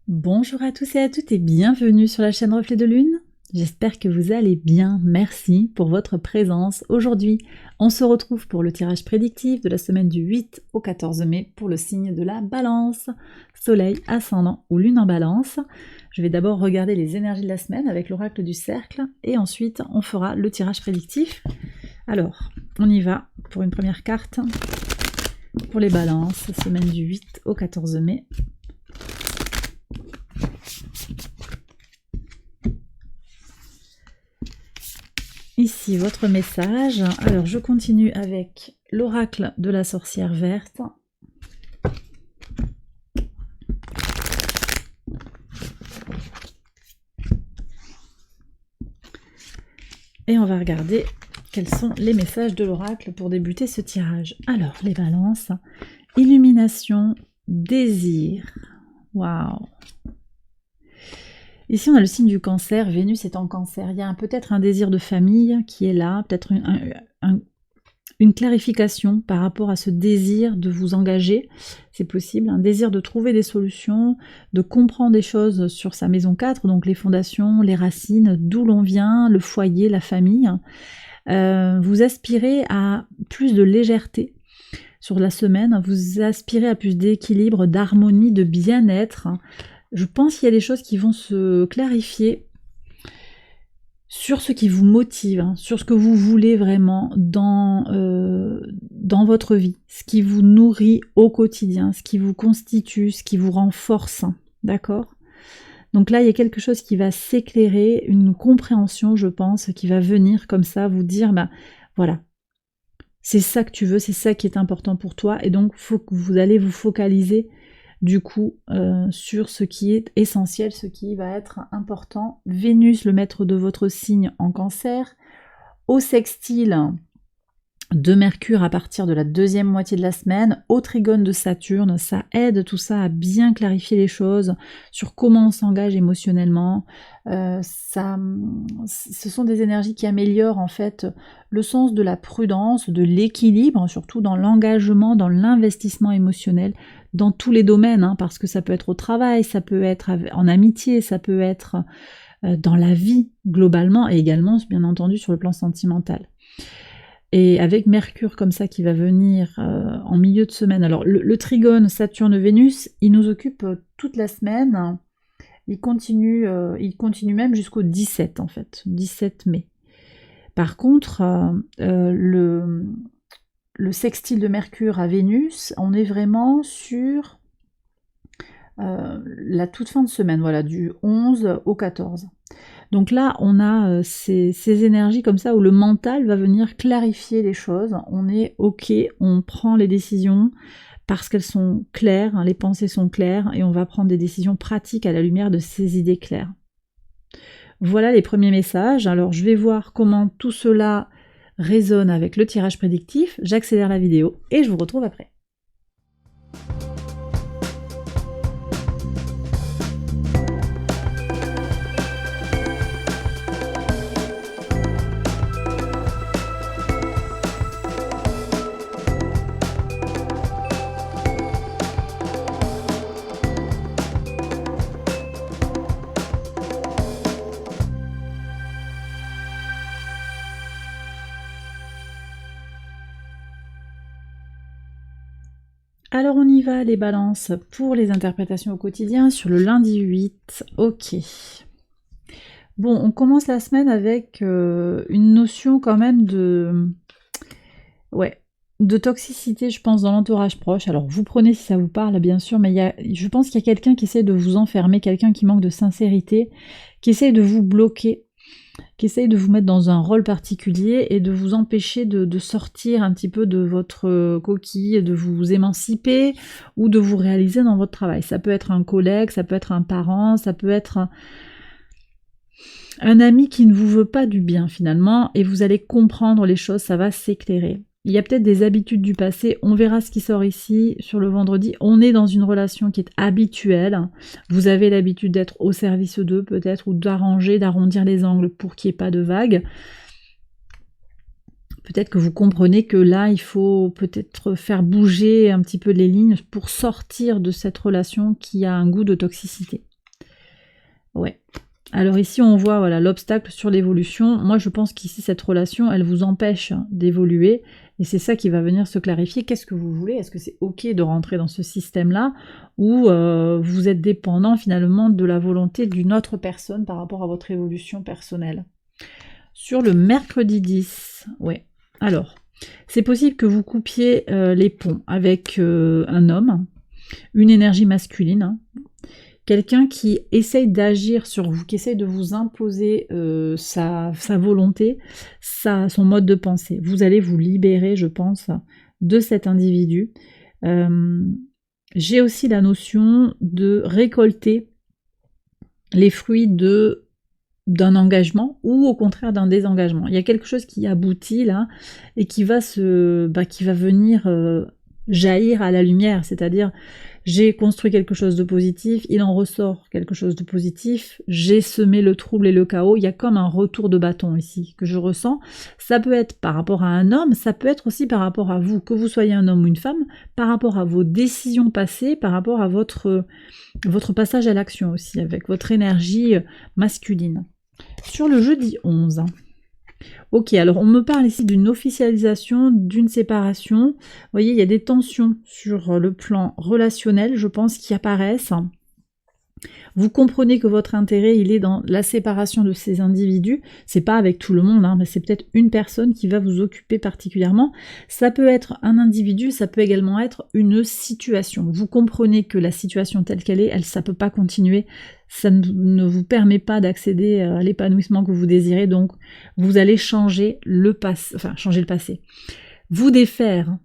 Bonjour à tous et à toutes et bienvenue sur la chaîne Reflet de Lune. J'espère que vous allez bien, merci pour votre présence. Aujourd'hui, on se retrouve pour le tirage prédictif de la semaine du 8 au 14 mai pour le signe de la Balance, Soleil, Ascendant ou Lune en Balance. Je vais d'abord regarder les énergies de la semaine avec l'oracle du cercle et ensuite on fera le tirage prédictif. Alors, on y va pour une première carte pour les Balances, semaine du 8 au 14 mai. Ici votre message. Alors je continue avec l'oracle de la sorcière verte. Et on va regarder quels sont les messages de l'oracle pour débuter ce tirage. Alors les balances, illumination, désir. Waouh! Ici, on a le signe du cancer, Vénus est en cancer. Il y a peut-être un désir de famille qui est là, peut-être une clarification par rapport à ce désir de vous engager, c'est possible, un désir de trouver des solutions, de comprendre des choses sur sa maison 4, donc les fondations, les racines, d'où l'on vient, le foyer, la famille. Vous aspirez à plus de légèreté sur la semaine, vous aspirez à plus d'équilibre, d'harmonie, de bien-être. Je pense qu'il y a des choses qui vont se clarifier sur ce qui vous motive, sur ce que vous voulez vraiment dans votre vie, ce qui vous nourrit au quotidien, ce qui vous constitue, ce qui vous rend force, d'accord ? Donc là, il y a quelque chose qui va s'éclairer, une compréhension, je pense, qui va venir comme ça, vous dire, voilà, c'est ça que tu veux, c'est ça qui est important pour toi, et donc faut que vous allez vous focaliser du coup sur ce qui est essentiel, ce qui va être important. Vénus, le maître de votre signe en cancer, au sextile de Mercure à partir de la deuxième moitié de la semaine, au trigone de Saturne, ça aide tout ça à bien clarifier les choses sur comment on s'engage émotionnellement. Ce sont des énergies qui améliorent en fait le sens de la prudence, de l'équilibre, surtout dans l'engagement, dans l'investissement émotionnel, dans tous les domaines, parce que ça peut être au travail, ça peut être en amitié, ça peut être dans la vie globalement, et également bien entendu sur le plan sentimental. Et avec Mercure comme ça qui va venir en milieu de semaine, alors le trigone Saturne-Vénus, il nous occupe toute la semaine, il continue même jusqu'au 17 en fait, 17 mai. Par contre, le sextile de Mercure à Vénus, on est vraiment sur la toute fin de semaine, voilà, du 11 au 14. Donc là, on a ces énergies comme ça où le mental va venir clarifier les choses. On est ok, on prend les décisions parce qu'elles sont claires, les pensées sont claires, et on va prendre des décisions pratiques à la lumière de ces idées claires. Voilà les premiers messages. Alors je vais voir comment tout cela résonne avec le tirage prédictif. J'accélère la vidéo et je vous retrouve après. Alors on y va les balances pour les interprétations au quotidien sur le lundi 8, ok. Bon, on commence la semaine avec une notion quand même de toxicité, je pense, dans l'entourage proche. Alors vous prenez si ça vous parle, bien sûr, mais je pense qu'il y a quelqu'un qui essaie de vous enfermer, quelqu'un qui manque de sincérité, qui essaie de vous bloquer, qui essaye de vous mettre dans un rôle particulier et de vous empêcher de sortir un petit peu de votre coquille, de vous émanciper ou de vous réaliser dans votre travail. Ça peut être un collègue, ça peut être un parent, ça peut être un ami qui ne vous veut pas du bien finalement, et vous allez comprendre les choses, ça va s'éclairer. Il y a peut-être des habitudes du passé, on verra ce qui sort ici sur le vendredi. On est dans une relation qui est habituelle. Vous avez l'habitude d'être au service d'eux peut-être, ou d'arranger, d'arrondir les angles pour qu'il n'y ait pas de vagues. Peut-être que vous comprenez que là, il faut peut-être faire bouger un petit peu les lignes pour sortir de cette relation qui a un goût de toxicité. Ouais. Alors ici, on voit voilà l'obstacle sur l'évolution. Moi, je pense qu'ici, cette relation, elle vous empêche d'évoluer. Et c'est ça qui va venir se clarifier. Qu'est-ce que vous voulez? Est-ce que c'est OK de rentrer dans ce système-là? Ou vous êtes dépendant finalement de la volonté d'une autre personne par rapport à votre évolution personnelle? Sur le mercredi 10, ouais. Alors, c'est possible que vous coupiez les ponts avec un homme, une énergie masculine, hein. Quelqu'un qui essaye d'agir sur vous, qui essaye de vous imposer sa volonté, son mode de pensée. Vous allez vous libérer, je pense, de cet individu. J'ai aussi la notion de récolter les fruits d'un engagement ou au contraire d'un désengagement. Il y a quelque chose qui aboutit là et qui va venir jaillir à la lumière, c'est-à-dire j'ai construit quelque chose de positif, il en ressort quelque chose de positif, j'ai semé le trouble et le chaos, il y a comme un retour de bâton ici que je ressens. Ça peut être par rapport à un homme, ça peut être aussi par rapport à vous, que vous soyez un homme ou une femme, par rapport à vos décisions passées, par rapport à votre passage à l'action aussi, avec votre énergie masculine. Sur le jeudi 11, ok, alors on me parle ici d'une officialisation, d'une séparation. Vous voyez, il y a des tensions sur le plan relationnel, je pense, qui apparaissent. Vous comprenez que votre intérêt, il est dans la séparation de ces individus. C'est pas avec tout le monde, hein, mais c'est peut-être une personne qui va vous occuper particulièrement. Ça peut être un individu, ça peut également être une situation. Vous comprenez que la situation telle qu'elle est, ça peut pas continuer. Ça ne vous permet pas d'accéder à l'épanouissement que vous désirez, donc vous allez changer le passé. Vous défaire.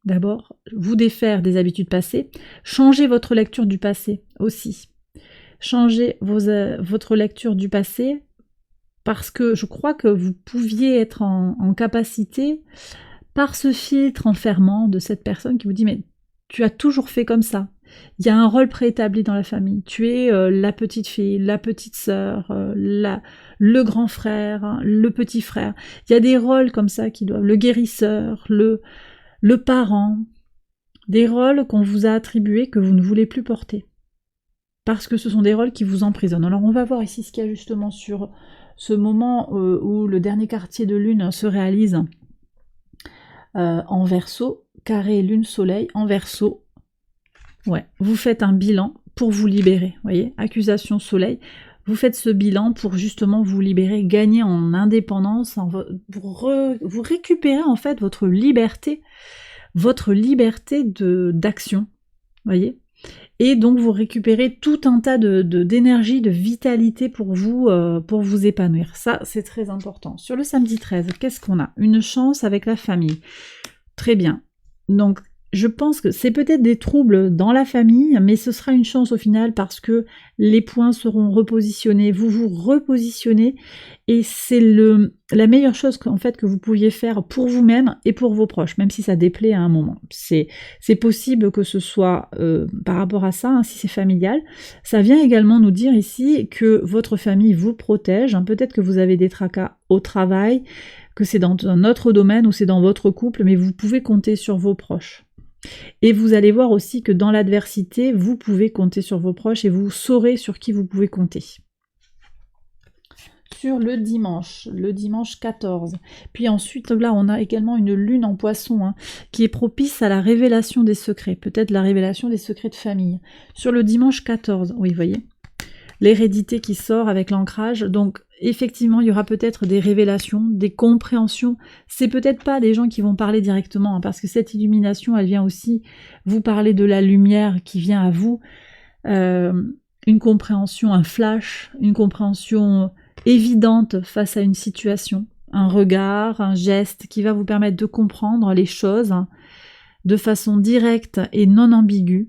D'abord, vous défaire des habitudes passées, changer votre lecture du passé aussi. Changez votre lecture du passé parce que je crois que vous pouviez être en capacité, par ce filtre enfermant de cette personne qui vous dit « mais tu as toujours fait comme ça ». Il y a un rôle préétabli dans la famille. Tu es la petite fille, la petite sœur, le grand frère, le petit frère. Il y a des rôles comme ça qui doivent... Le guérisseur, le parent, des rôles qu'on vous a attribués que vous ne voulez plus porter. Parce que ce sont des rôles qui vous emprisonnent. Alors on va voir ici ce qu'il y a justement sur ce moment où le dernier quartier de lune se réalise en Verseau, carré lune-soleil en Verseau. Ouais, vous faites un bilan pour vous libérer, voyez, accusation soleil. Vous faites ce bilan pour justement vous libérer, gagner en indépendance, vous récupérez en fait votre liberté d'action, voyez. Et donc vous récupérez tout un tas d'énergie, de vitalité pour vous épanouir. Ça, c'est très important. Sur le samedi 13, qu'est-ce qu'on a? Une chance avec la famille. Très bien. Donc, je pense que c'est peut-être des troubles dans la famille, mais ce sera une chance au final parce que les points seront repositionnés, vous vous repositionnez et c'est la meilleure chose en fait que vous pouviez faire pour vous-même et pour vos proches, même si ça déplaît à un moment. C'est possible que ce soit par rapport à ça, hein, si c'est familial. Ça vient également nous dire ici que votre famille vous protège, hein, peut-être que vous avez des tracas au travail, que c'est dans un autre domaine ou c'est dans votre couple, mais vous pouvez compter sur vos proches. Et vous allez voir aussi que dans l'adversité, vous pouvez compter sur vos proches et vous saurez sur qui vous pouvez compter. Sur le dimanche 14. Puis ensuite, là, on a également une lune en poisson, hein, qui est propice à la révélation des secrets, peut-être la révélation des secrets de famille. Sur le dimanche 14, oui, vous voyez, l'hérédité qui sort avec l'ancrage, donc effectivement, il y aura peut-être des révélations, des compréhensions. C'est peut-être pas des gens qui vont parler directement, hein, parce que cette illumination, elle vient aussi vous parler de la lumière qui vient à vous, une compréhension, un flash, une compréhension évidente face à une situation, un regard, un geste qui va vous permettre de comprendre les choses, hein, de façon directe et non ambiguë.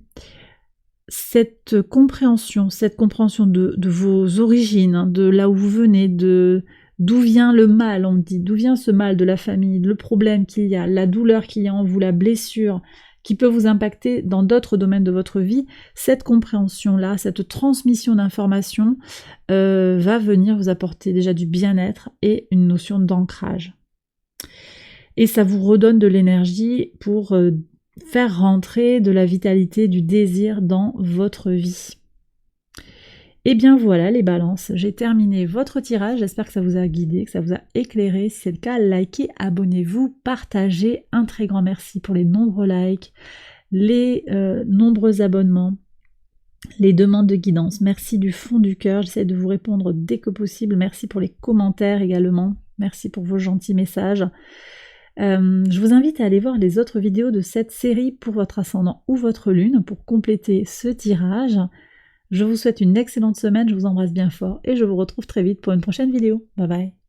Cette compréhension de vos origines, hein, de là où vous venez, d'où vient le mal, on dit, d'où vient ce mal de la famille, le problème qu'il y a, la douleur qu'il y a en vous, la blessure qui peut vous impacter dans d'autres domaines de votre vie, cette compréhension-là, cette transmission d'informations va venir vous apporter déjà du bien-être et une notion d'ancrage. Et ça vous redonne de l'énergie pour faire rentrer de la vitalité, du désir dans votre vie. Et bien voilà les balances, j'ai terminé votre tirage, j'espère que ça vous a guidé, que ça vous a éclairé. Si c'est le cas, likez, abonnez-vous, partagez. Un très grand merci pour les nombreux likes, les nombreux abonnements, les demandes de guidance. Merci du fond du cœur, j'essaie de vous répondre dès que possible. Merci pour les commentaires également, merci pour vos gentils messages. Je vous invite à aller voir les autres vidéos de cette série pour votre ascendant ou votre lune pour compléter ce tirage. Je vous souhaite une excellente semaine, je vous embrasse bien fort et je vous retrouve très vite pour une prochaine vidéo. Bye bye.